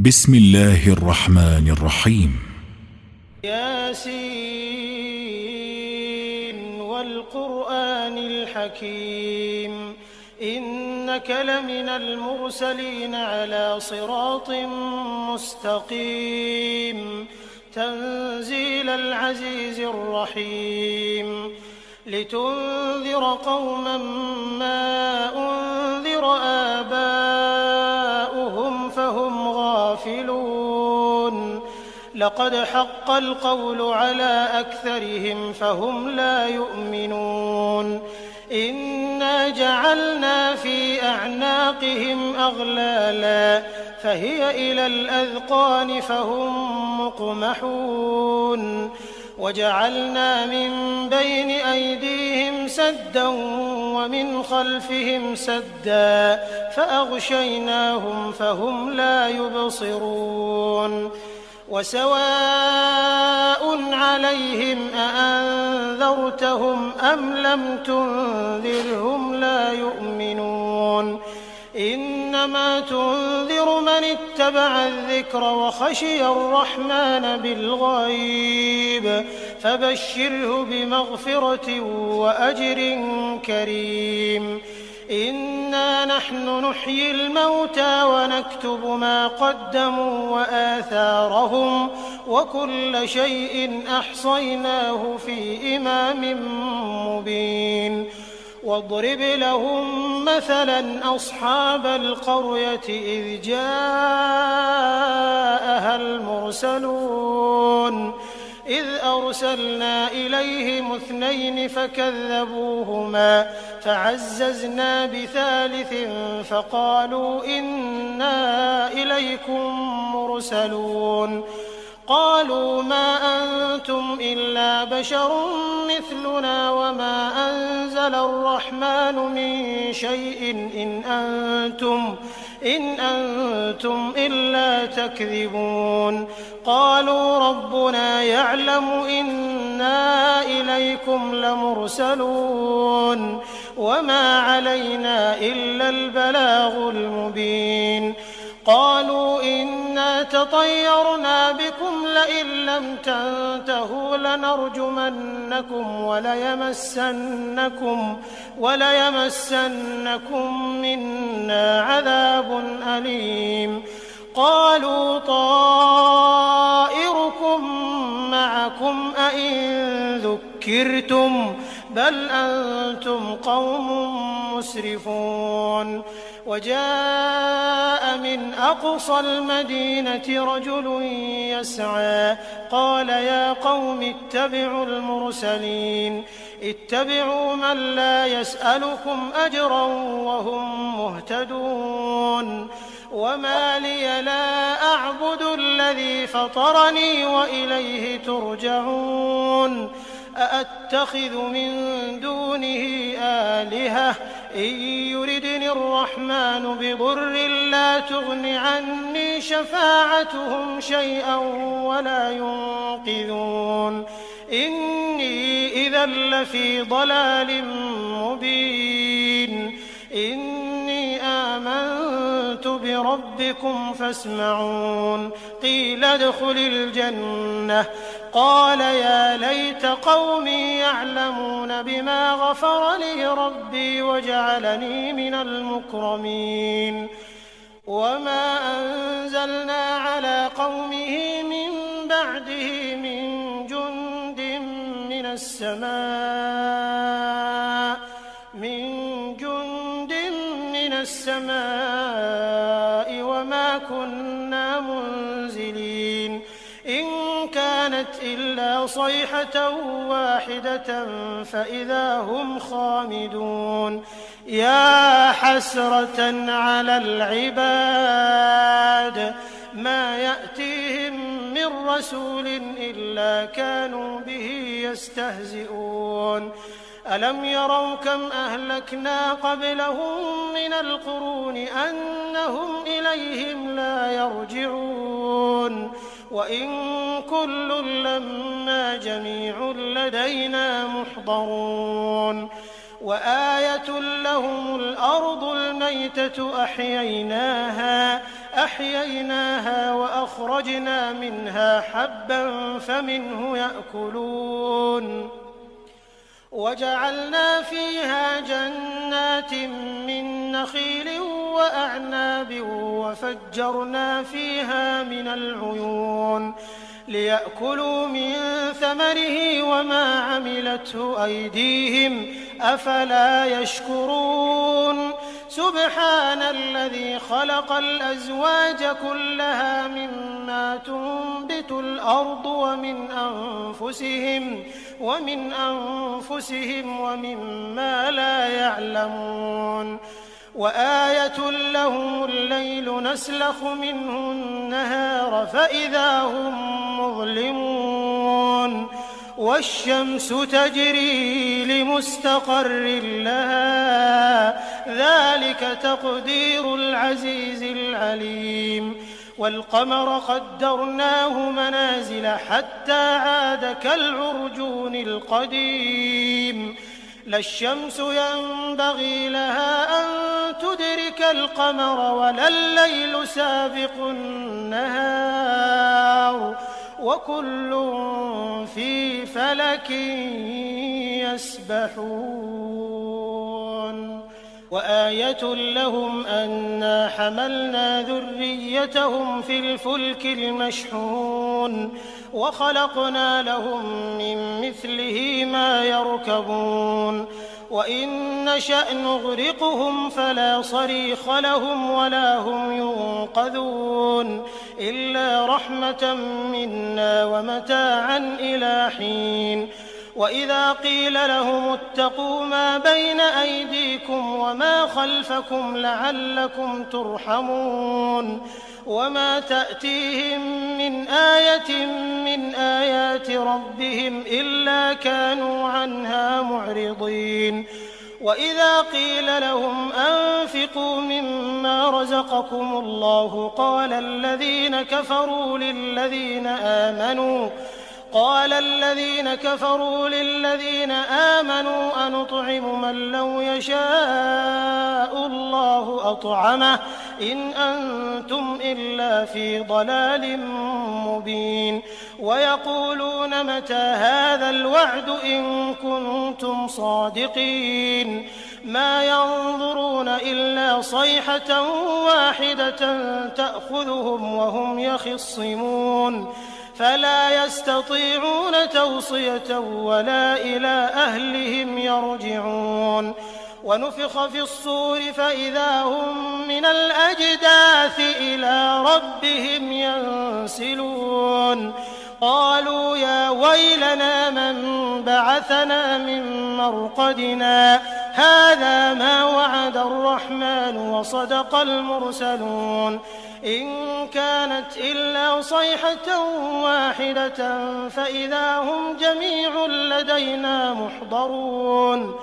بسم الله الرحمن الرحيم. ياسين والقرآن الحكيم إنك لمن المرسلين على صراط مستقيم تنزيل العزيز الرحيم لتنذر قوما ما أنذر آباؤهم فهم غافلون لقد حق القول على أكثرهم فهم لا يؤمنون إنا جعلنا في أعناقهم أغلالا فهي إلى الأذقان فهم مقمحون وجعلنا من بين أيديهم سدا ومن خلفهم سدا فأغشيناهم فهم لا يبصرون وسواء عليهم أأنذرتهم أم لم تنذرهم لا يؤمنون إنما تنذر من اتبع الذكر وخشي الرحمن بالغيب فبشره بمغفرة وأجر كريم إنا نحن نحيي الموتى ونكتب ما قدموا وآثارهم وكل شيء أحصيناه في إمام مبين واضرب لهم مثلا أصحاب القرية إذ جاءها المرسلون إذ أرسلنا إليهم 2 فكذبوهما فعززنا بثالث فقالوا إنا إليكم مرسلون قالوا ما أنتم إلا بشر مثلنا وما أنزل الرحمن من شيء إن أنتم إلا تكذبون قالوا ربنا يعلم إنا إليكم لمرسلون وما علينا إلا البلاغ المبين قالوا إنا تطيرنا بكم لئن لم تنتهوا لنرجمنكم وليمسنكم منا عذاب أليم قالوا طائركم معكم أئن ذكرتم بل أنتم قوم مسرفون وجاء من أقصى المدينة رجل يسعى قال يا قوم اتبعوا المرسلين اتبعوا من لا يسألكم أجرا وهم مهتدون وما لي لا أعبد الذي فطرني وإليه ترجعون أأتخذ من دونه آلهة إن يردني الرحمن بضر لا تغن عني شفاعتهم شيئا ولا ينقذون إني إذا لفي ضلال مبين إني آمنت بربكم فاسمعون قيل ادخل الجنة قال يا ليت قومي يعلمون بما غفر لي ربي وجعلني من المكرمين وما أنزلنا على قومه من بعده من جند من السماء وما كنا منزلين إن كانت إلا صيحة واحدة فإذا هم خامدون يا حسرة على العباد ما يأتيهم من رسول إلا كانوا به يستهزئون ألم يروا كم أهلكنا قبلهم من القرون أنهم إليهم لا يرجعون وإن كل لما جميع لدينا محضرون وآية لهم الأرض الميتة أحييناها فأخرجنا منها حبا فمنه يأكلون وجعلنا فيها جنات من نخيل وأعناب وفجرنا فيها من العيون ليأكلوا من ثمره وما عملته أيديهم أفلا يشكرون سبحان الذي خلق الأزواج كلها مما تنبت الأرض ومن أنفسهم ومما لا يعلمون وآية لهم الليل نسلخ منه النهار فإذا هم مظلمون والشمس تجري لمستقر لها ذلك تقدير العزيز العليم والقمر قدرناه منازل حتى عاد كالعرجون القديم لا الشمس ينبغي لها أن تدرك القمر ولا الليل سابق النهار وكل في فلك يسبحون وآية لهم أنا حملنا ذريتهم في الفلك المشحون وخلقنا لهم من مثله ما يركبون وإن نشأ نغرقهم فلا صريخ لهم ولا هم ينقذون إلا رحمة منا ومتاعا إلى حين وإذا قيل لهم اتقوا ما بين أيديكم وما خلفكم لعلكم ترحمون وما تأتيهم من آية من آيات ربهم إلا كانوا عنها معرضين وإذا قيل لهم أنفقوا مما رزقكم الله قال الذين كفروا للذين آمنوا أنطعم من لو يشاء الله أطعمه إن أنتم إلا في ضلال مبين ويقولون متى هذا الوعد إن كنتم صادقين ما ينظرون إلا صيحة واحدة تأخذهم وهم يخصمون فلا يستطيعون توصية ولا إلى أهلهم يرجعون ونفخ في الصور فإذا هم من الأجداث إلى ربهم ينسلون قالوا يا ويلنا من بعثنا من مرقدنا هذا ما وعد الرحمن وصدق المرسلون إن كانت إلا صيحة واحدة فإذا هم جميع لدينا محضرون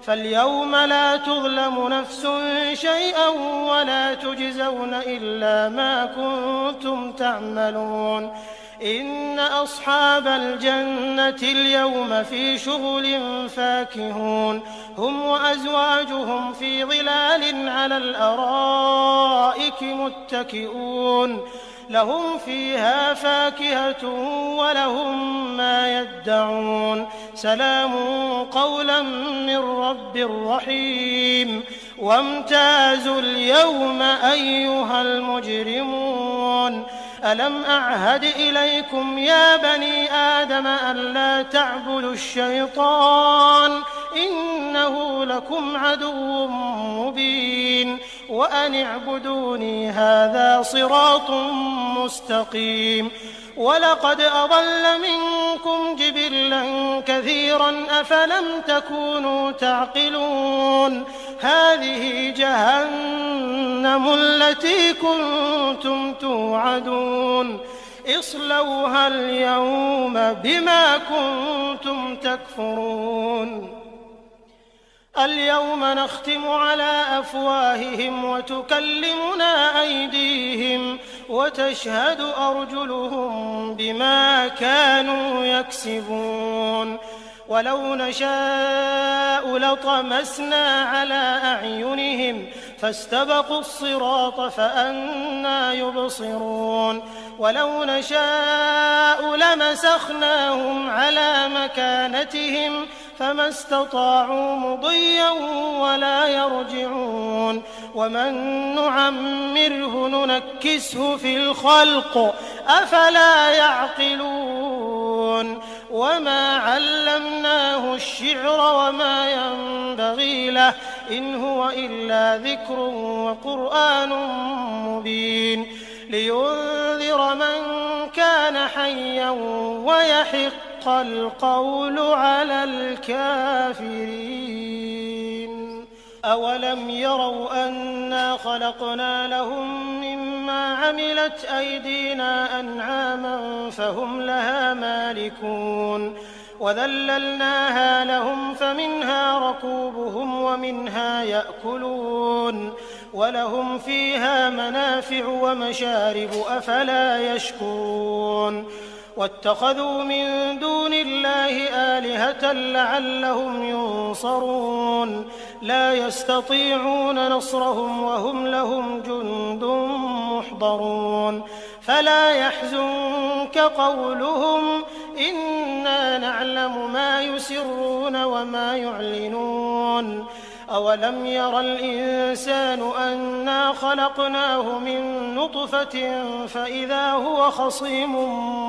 فاليوم لا تظلم نفس شيئا ولا تجزون إلا ما كنتم تعملون إن أصحاب الجنة اليوم في شغل فاكهون هم وأزواجهم في ظلال على الأرائك متكئون لهم فيها فاكهة ولهم ما يدعون سلام قولا من رب رحيم وامتازوا اليوم أيها المجرمون ألم أعهد إليكم يا بني آدم ألا تعبدوا الشيطان إنه لكم عدو مبين وأن اعبدوني هذا صراط مستقيم ولقد أضل منكم جبلا كثيرا أفلم تكونوا تعقلون هذه جهنم التي كنتم توعدون اصلوها اليوم بما كنتم تكفرون اليوم نختم على أفواههم وتكلمنا أيديهم وتشهد أرجلهم بما كانوا يكسبون ولو نشاء لطمسنا على أعينهم فاستبقوا الصراط فأنى يبصرون ولو نشاء لمسخناهم على مكانتهم فما استطاعوا مضيا ولا يرجعون ومن نعمره ننكسه في الخلق أفلا يعقلون وما علمناه الشعر وما ينبغي له إن هو إلا ذكر وقرآن مبين لينذر من كان حيا ويحق القول على الكافرين أولم يروا أنا خلقنا لهم مما عملت أيدينا أنعاما فهم لها مالكون وذللناها لهم فمنها ركوبهم ومنها يأكلون ولهم فيها منافع ومشارب أفلا يشكرون واتخذوا من دون الله آلهة لعلهم ينصرون لا يستطيعون نصرهم وهم لهم جند محضرون فلا يحزنك قولهم إنا نعلم ما يسرون وما يعلنون أولم ير الإنسان أنا خلقناه من نطفة فإذا هو خصيم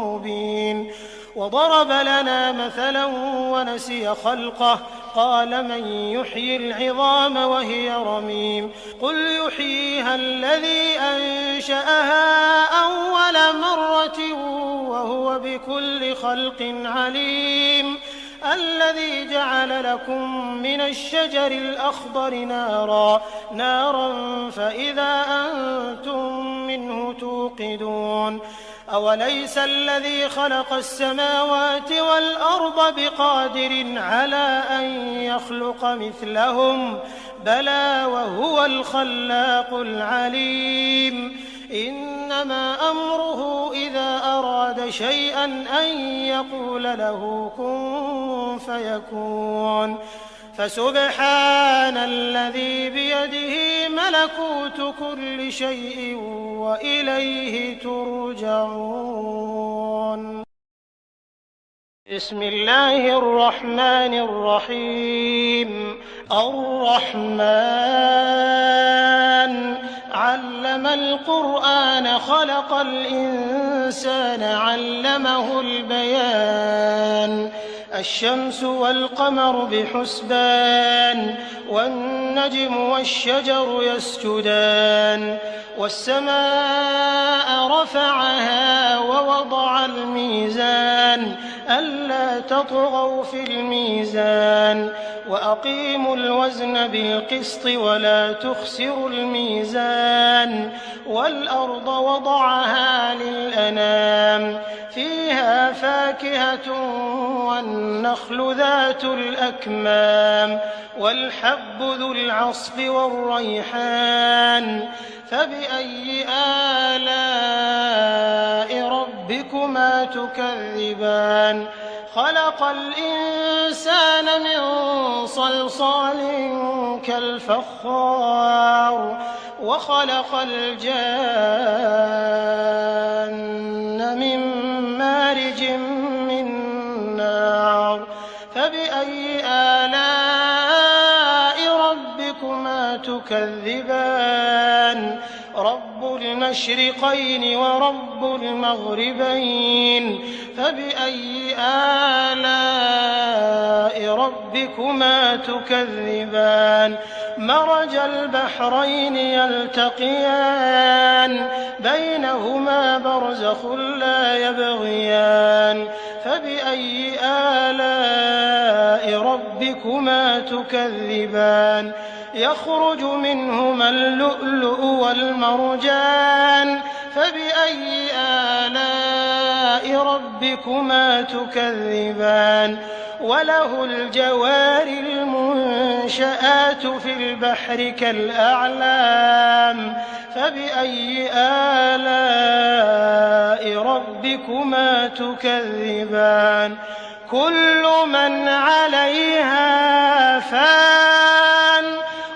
مبين وضرب لنا مثلا ونسي خلقه قال من يحيي العظام وهي رميم قل يحييها الذي أنشأها أول مرة وهو بكل خلق عليم الذي جعل لكم من الشجر الأخضر نارا فإذا أنتم منه توقدون أوليس الذي خلق السماوات والأرض بقادر على أن يخلق مثلهم بلى وهو الخلاق العليم إنما أمره إذا أراد شيئا أن يقول له كن فيكون فسبحان الذي بيده ملكوت كل شيء وإليه ترجعون بسم الله الرحمن الرحيم الرحمن علم القرآن خلق الإنسان علمه البيان الشمس والقمر بحسبان والنجم والشجر يسجدان والسماء رفعها ووضع الميزان ألا تطغوا في الميزان وأقيموا الوزن بالقسط ولا تخسروا الميزان والأرض وضعها للأنام فيها فاكهة والنخل ذات الأكمام والحب ذو العصف والريحان فبأي آلاء ربكما تكذبان خلق الإنسان من صلصال كالفخار وخلق الجان من مارج من نار فبأي آلاء ربكما تكذبان رب المشرقين ورب المغربين فبأي آلاء ربكما تكذبان مرج البحرين يلتقيان بينهما برزخ لا يبغيان فبأي آلاء ربكما تكذبان يخرج منهما اللؤلؤ والمرجان فبأي آلاء ربكما تكذبان وله الجوار المنشآت في البحر كالأعلام فبأي آلاء ربكما تكذبان كل من عليها فان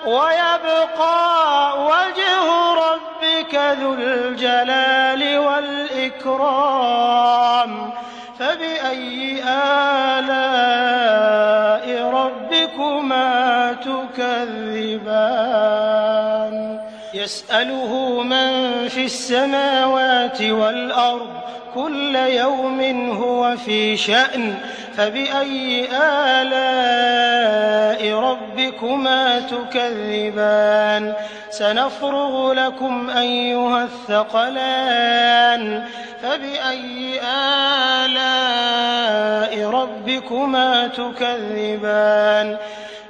ويبقى وجه ربك ذو الجلال والإكرام والإكرام فبأي آلاء ربكما تكذبان يسأله من في السماوات والأرض كل يوم هو في شأن فبأي آلاء ربكما تكذبان سنفرغ لكم أيها الثقلان فبأي آلاء ربكما تكذبان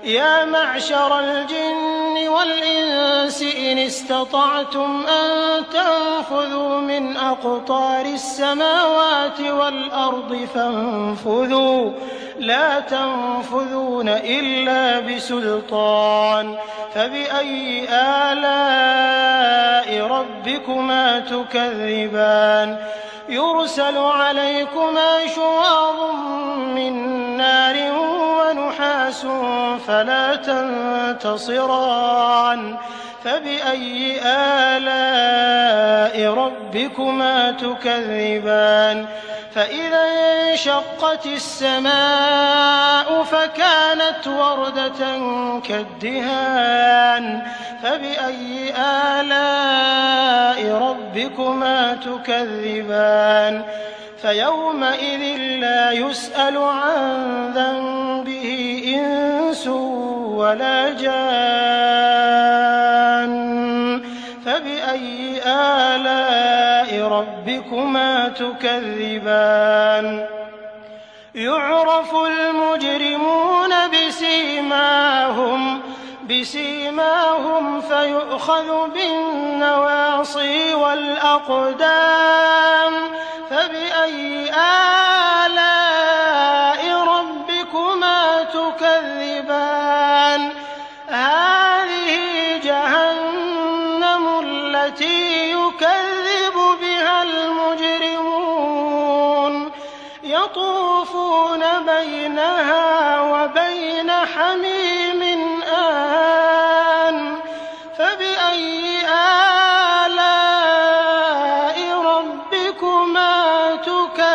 يا معشر الجن والإنس إن استطعتم أن تنفذوا من أقطار السماوات والأرض فانفذوا لا تنفذون إلا بسلطان فبأي آلاء ربكما تكذبان يرسل عليكما شواظ من نار ونحاس فلا تنتصران فبأي آلاء ربكما تكذبان فإذا انشقت السماء فكانت وردة كالدهان فبأي آلاء ربكما تكذبان فيومئذ لا يسأل عن ذنبه إنس ولا جان فبأي آلاء ربكما تكذبان يعرف المجرمون بسيماهم فيؤخذ بالنواصي والأقدام فبأي آلاء ربكما تكذبان هذه جهنم التي يكذب بها المجرمون يطوفون بينها وبين حميم آن فبأي آلاء ربكما تكذبان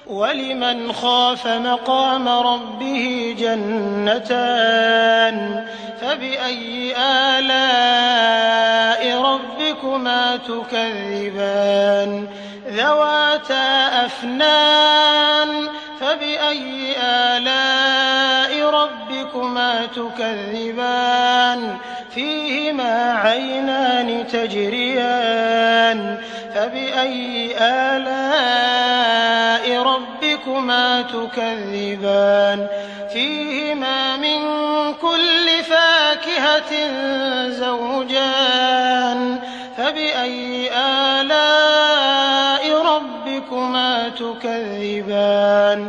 ولمن خاف مقام ربه جنتان فبأي آلاء ربكما تكذبان ذواتا أفنان فبأي آلاء ربكما تكذبان فيهما عينان تجريان فبأي آلاء ربكما تكذبان فيهما من كل فاكهة زوجان فبأي آلاء ربكما تكذبان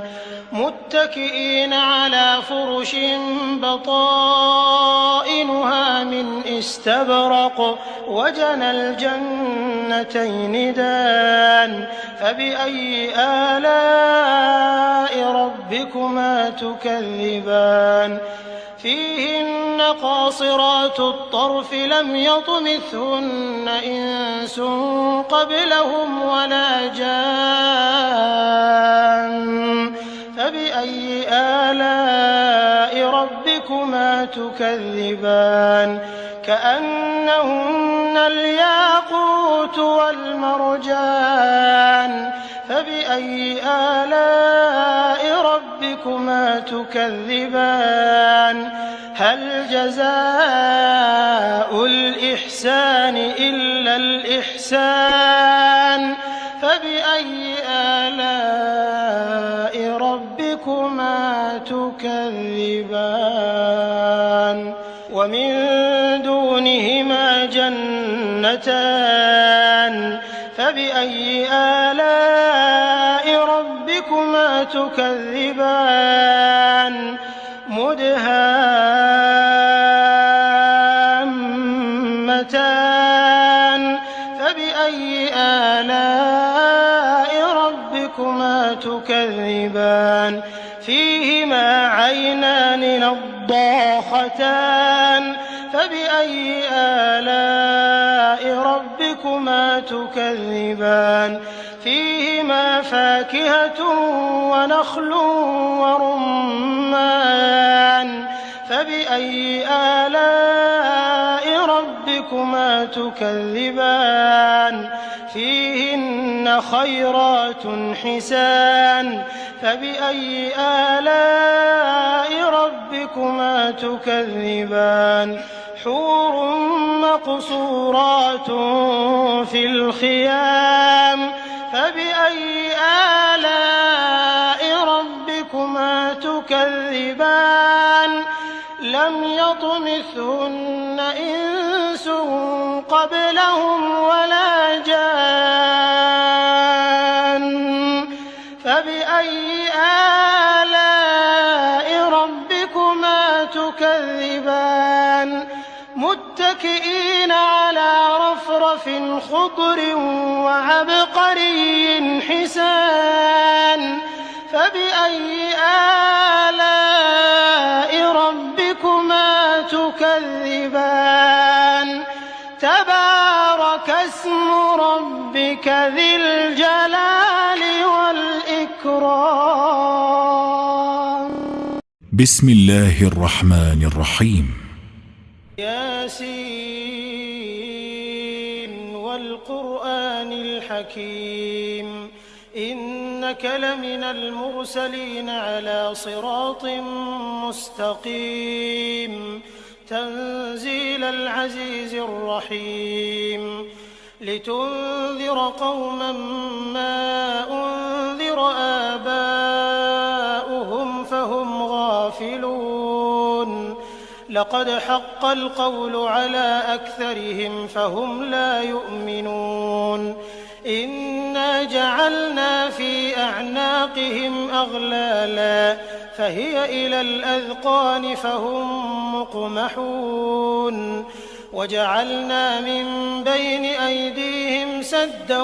متكئين على فرش بطائنها من استبرق وجنى الجنتين دان فبأي آلاء ربكما تكذبان فيهن قاصرات الطرف لم يطمثهن إنس قبلهم ولا جان فبأي آلاء ربكما تكذبان كأنهن الياقوت والمرجان فبأي آلاء ربكما تكذبان هل جزاء الإحسان إلا الإحسان فبأي آلاء ربكما تكذبان ومن دونهما جنتان فبأي آلاء ربكما تكذبان مدهامتان فبأي آلاء ربكما تكذبان فيهما عينان نضاختان فبأي آلاء ربكما ربكما تكذبان فيهما فاكهة ونخل ورمان فبأي آلاء ربكما تكذبان فيهن خيرات حسان فبأي آلاء ربكما تكذبان حور مقصورات في الخيام فبأي آلاء ربكما تكذبان لم يطمثهن إنس قبلهم ولا جان فبأي آلاء ربكما تكذبان متكئين على رفرف خضر وعبقري حسان فبأي آلاء ربكما تكذبان تبارك اسم ربك ذي الجلال والإكرام. بسم الله الرحمن الرحيم. ياسين والقرآن الحكيم إنك لمن المرسلين على صراط مستقيم تنزيل العزيز الرحيم لتنذر قوما ما أنذر آباؤهم فهم غافلون لقد حق القول على أكثرهم فهم لا يؤمنون إنا جعلنا في أعناقهم أغلالا فهي إلى الأذقان فهم مقمحون وجعلنا من بين أيديهم سدا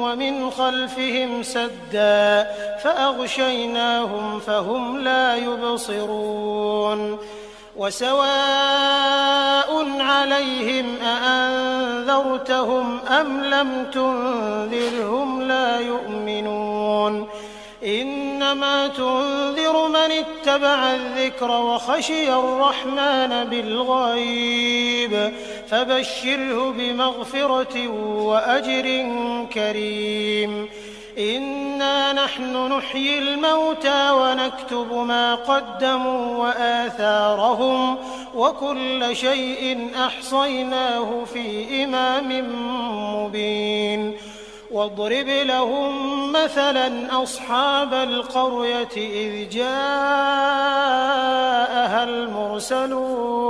ومن خلفهم سدا فأغشيناهم فهم لا يبصرون وسواء عليهم أأنذرتهم أم لم تنذرهم لا يؤمنون إنما تنذر من اتبع الذكر وخشي الرحمن بالغيب فبشره بمغفرة وأجر كريم إنا نحن نحيي الموتى ونكتب ما قدموا وآثارهم وكل شيء أحصيناه في إمام مبين واضرب لهم مثلا أصحاب القرية إذ جاءها المرسلون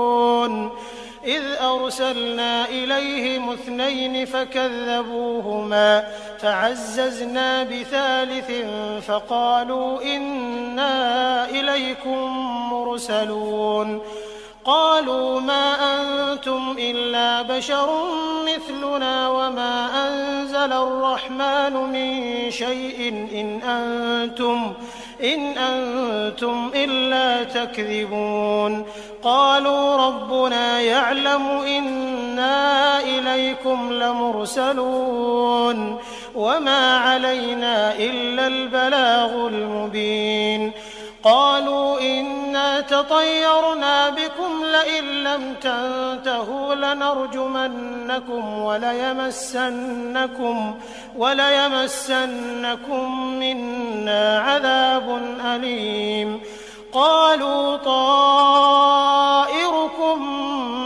إذ أرسلنا إليهم 2 فكذبوهما فعززنا بثالث فقالوا إنا إليكم مرسلون قالوا ما أنتم إلا بشر مثلنا وما أنزل الرحمن من شيء إن أنتم إلا تكذبون قالوا ربنا يعلم إنا إليكم لمرسلون وما علينا إلا البلاغ المبين قالوا إنا تطيرنا بكم لئن لم تنتهوا لنرجمنكم وليمسنكم منا عذاب أليم قالوا طائركم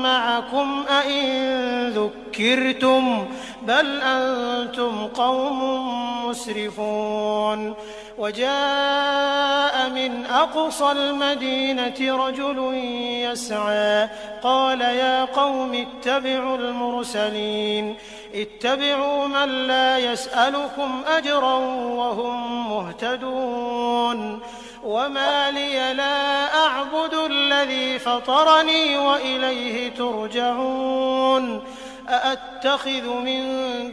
معكم أئن ذكرتم بل أنتم قوم مسرفون وجاء من أقصى المدينة رجل يسعى قال يا قوم اتبعوا المرسلين اتبعوا من لا يسألكم أجرا وهم مهتدون وما لي لا أعبد الذي فطرني وإليه ترجعون أأتخذ من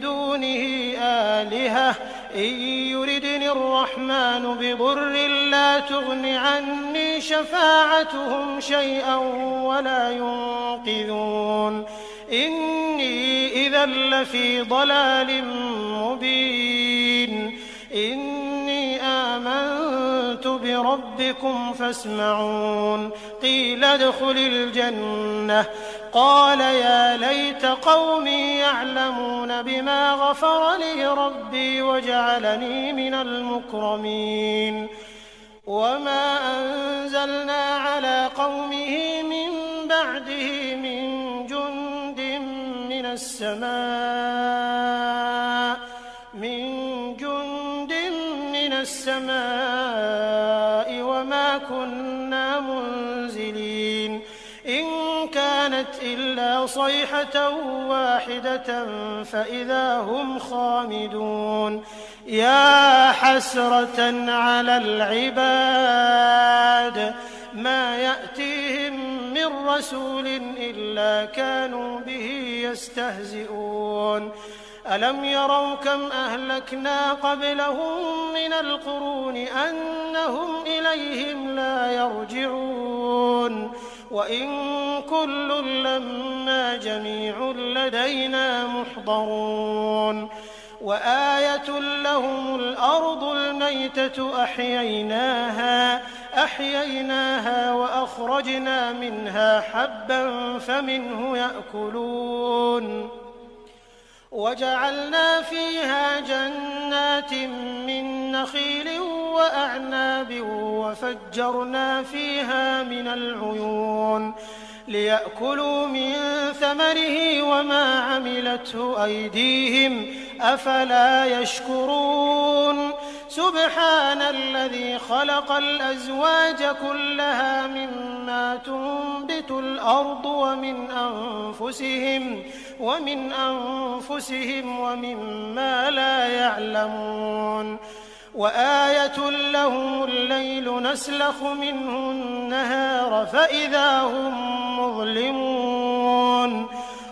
دونه آلهة إن يردني الرحمن بضر لا تغن عني شفاعتهم شيئا ولا ينقذون إني إذا لفي ضلال مبين إني آمنت بربكم فاسمعون قيل ادخل الجنة قال يا ليت قومي يعلمون بما غفر لي ربي وجعلني من المكرمين وما أنزلنا على قومه من بعده من جند من السماء وما كنا منزلين إن كانت إلا صيحة واحدة فإذا هم خامدون يا حسرة على العباد ما يأتيهم من رسول إلا كانوا به يستهزئون ألم يروا كم أهلكنا قبلهم من القرون أنهم إليهم لا يرجعون وإن كل لما جميع لدينا محضرون وآية لهم الأرض الميتة أحييناها وأخرجنا منها حبا فمنه يأكلون وجعلنا فيها جنات من نخيل وأعناب وفجرنا فيها من العيون ليأكلوا من ثمره وما عملته أيديهم أفلا يشكرون سبحان الذي خلق الأزواج كلها مما تنبت الأرض ومن أنفسهم ومما لا يعلمون وآية لهم الليل نسلخ منه النهار فإذا هم مظلمون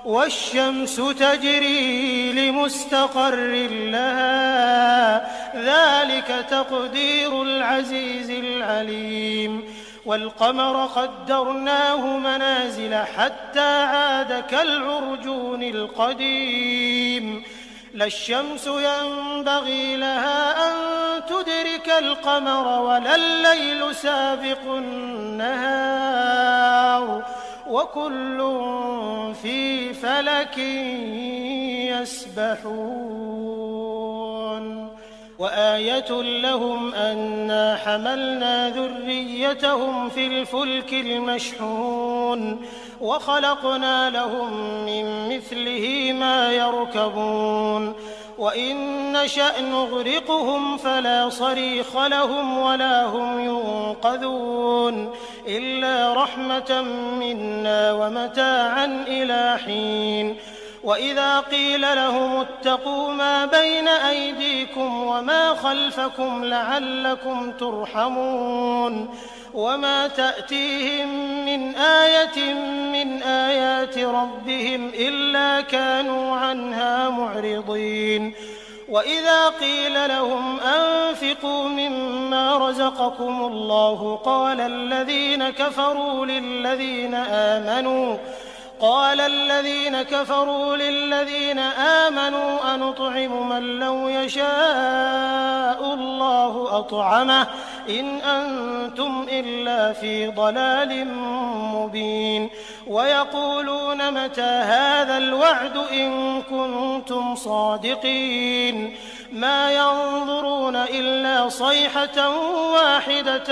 والشمس تجري لمستقر لها ذلك تقدير العزيز العليم والقمر قدرناه منازل حتى عاد كالعرجون القديم لا الشمس ينبغي لها أن تدرك القمر ولا الليل سابق النهار وكل في فلك يسبحون وآية لهم أنا حملنا ذريتهم في الفلك المشحون وخلقنا لهم من مثله ما يركبون وإن نشأ نغرقهم فلا صريخ لهم ولا هم ينقذون إلا رحمة منا ومتاعا إلى حين وإذا قيل لهم اتقوا ما بين أيديكم وما خلفكم لعلكم ترحمون وما تأتيهم من آية من آيات ربهم إلا كانوا عنها معرضين وإذا قيل لهم أنفقوا مما رزقكم الله قال الذين كفروا للذين آمنوا أنطعم من لو يشاء الله أطعمه إن أنتم إلا في ضلال مبين ويقولون متى هذا الوعد إن كنتم صادقين ما ينظرون إلا صيحة واحدة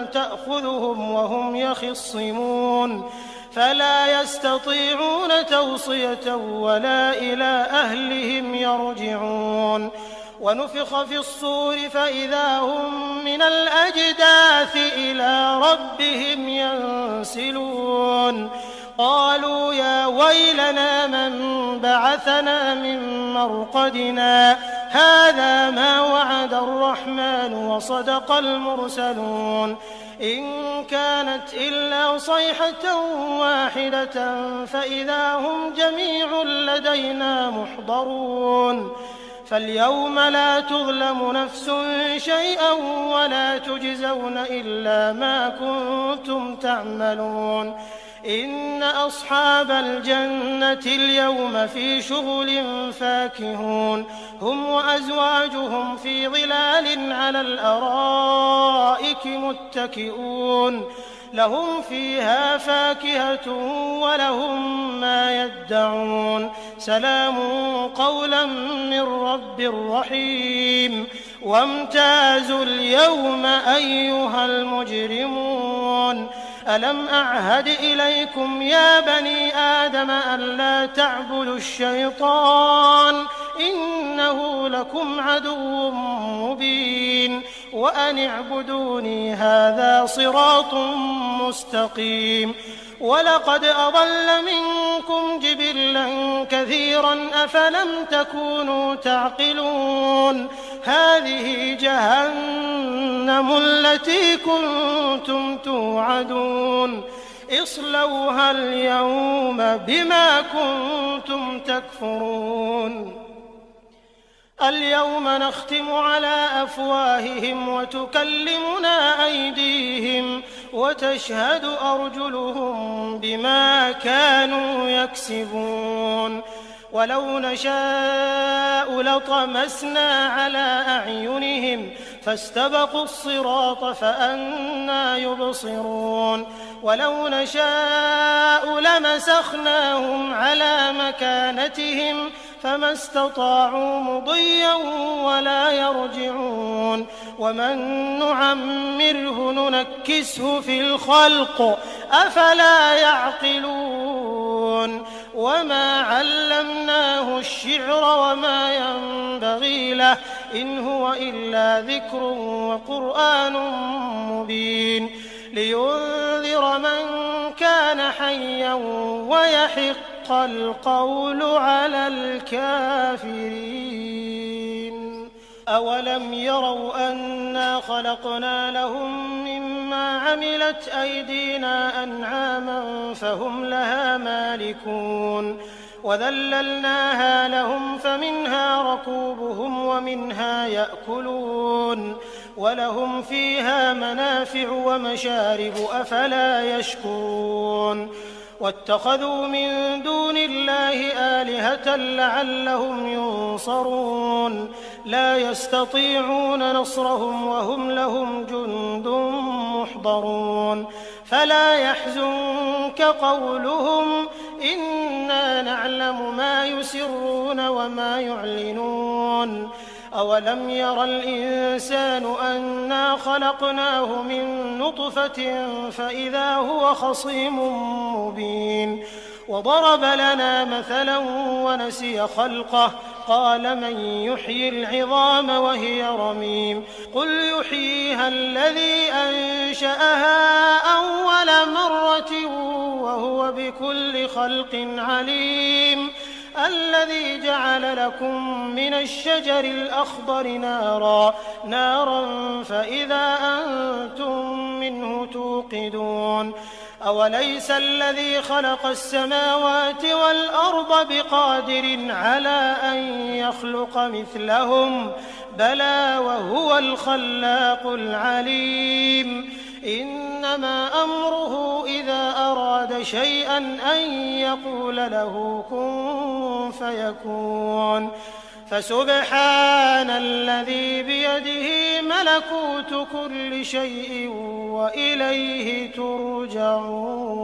تأخذهم وهم يخصمون فلا يستطيعون توصية ولا إلى أهلهم يرجعون ونفخ في الصور فإذا هم من الأجداث إلى ربهم ينسلون قالوا يا ويلنا من بعثنا من مرقدنا هذا ما وعد الرحمن وصدق المرسلون إن كانت إلا صيحة واحدة فإذا هم جميع لدينا محضرون فاليوم لا تظلم نفس شيئا ولا تجزون إلا ما كنتم تعملون إن أصحاب الجنة اليوم في شغل فاكهون هم وأزواجهم في ظلال على الأرائك متكئون لهم فيها فاكهة ولهم ما يدعون سلام قولا من رب رحيم وامتازوا اليوم أيها المجرمون ألم أعهد إليكم يا بني آدم ألا تعبدوا الشيطان إنه لكم عدو مبين وأن اعبدوني هذا صراط مستقيم ولقد أضل منكم جبلا كثيرا أفلم تكونوا تعقلون هذه جهنم التي كنتم توعدون اصلوها اليوم بما كنتم تكفرون اليوم نختم على أفواههم وتكلمنا أيديهم وتشهد أرجلهم بما كانوا يكسبون ولو نشاء لطمسنا على أعينهم فاستبقوا الصراط فأنى يبصرون ولو نشاء لمسخناهم على مكانتهم فما استطاعوا مضيا ولا يرجعون ومن نعمره ننكسه في الخلق أفلا يعقلون وما علمناه الشعر وما ينبغي له إن هو إلا ذكر وقرآن مبين لينذر من كان حيا ويحق القول على الكافرين أولم يروا أنا خلقنا لهم مما عملت أيدينا أنعاما فهم لها مالكون وذللناها لهم فمنها ركوبهم ومنها يأكلون ولهم فيها منافع ومشارب أفلا يشكرون واتخذوا من دون الله آلهة لعلهم ينصرون لا يستطيعون نصرهم وهم لهم جند محضرون فلا يحزنك قولهم إنا نعلم ما يسرون وما يعلنون أولم ير الإنسان أنا خلقناه من نطفة فإذا هو خصيم مبين وضرب لنا مثلا ونسي خلقه قال من يحيي العظام وهي رميم قل يحييها الذي أنشأها أول مرة وهو بكل خلق عليم الذي جعل لكم من الشجر الأخضر نارا فإذا أنتم منه توقدون أوليس الذي خلق السماوات والأرض بقادر على أن يخلق مثلهم بلى وهو الخلاق العليم إنما أمره إذا أراد شيئا أن يقول له كن فيكون فسبحان الذي بيده ملكوت كل شيء وإليه ترجعون